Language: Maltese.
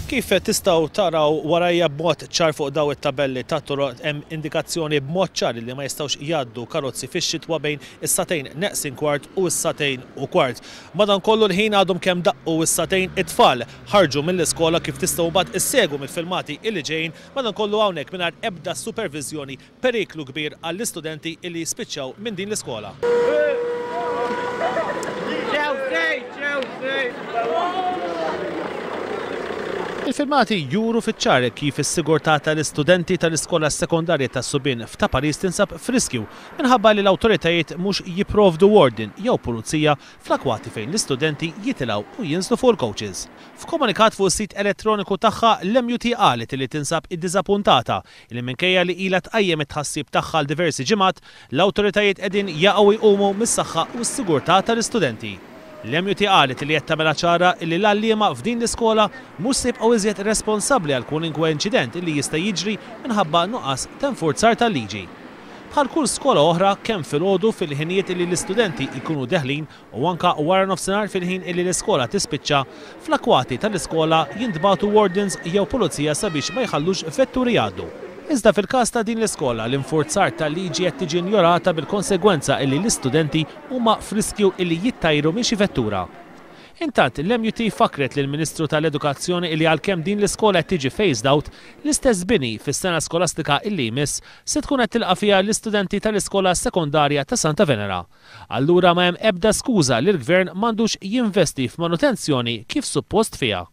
Kif tistgħu taraw warajja b'mod ċar fuq daw it-tabelli ta' toroq hemm indikazzjoni b'mod ċar li ma jistgħux jgħaddu karozzi fix-xitwa bejn is-satejn neqsin kwart u s-satejn u kwart. Madankollu l-ħin għadhom kemm daqqu is-satejn it-tfal ħarġu mill-iskola kif tistgħu mbagħad issegwu mill-filmati illi ġejjin madankollu hawnhekk mingħajr ebda supervizjoni periklu kbir għall-istudenti illi jispiċċaw minn din l-iskola. Il-filmati juru fiċ-ċar kif is-sigurtà tal-istudenti tal-iskola sekondarja ta' Subien f'ta' Paris tinsab f'riskju minħabba li l-awtoritajiet mhux jipprovdu warden jew pulizija fl-akwati fejn l-istudenti jitilgħu u jinżlu fuq il-coaches. F'komunikat fuq is-sit elettroniku tagħha l-MUT qalet li tinsab iddiżappuntata li minkejja li ilha tqajjem it-tħassib tagħha l diversi ġimgħat l-awtoritajiet qegħdin jaqgħu jqumu mis-saħħa u s-sigurtà tal-istudenti. L-MUT qalet li qed tagħmilha ċara li l-għalliema f'din l-iskola mhux se jibqgħu iżjed responsabbli għal kwalinkwe inċident li jista' jiġri minħabba nuqqas ta' infurzar tal-liġi. Bħal kull skola oħra kemm filgħodu fil-ħinijiet li l-istudenti jkunu deħlin u anke wara nofsinhar fil-ħin li l-iskola tispiċċa fl-akwati tal-iskola jintbagħtu wardens jew pulizija sabiex ma jħallux vetturi jgħaddu. Iżda fil-każ ta' din l-iskola l-infurzar tal-liġi qed tiġi injorata bil-konsegwenza li l-istudenti huma f'riskju li jittajru minn xi vettura. Intant l-MUT fakret lill-Ministru tal-Edukazzjoni li għalkemm din l-iskola qed tiġi phased out, l-istess bini fis-sena skolastika illi jmiss se tkun qed tilqa' fiha l-istudenti tal-iskola sekondarja ta' Santa Venera. Allura ma hemm ebda skuża li l-Gvern m'għandux jinvesti f'manutenzjoni kif suppost fiha.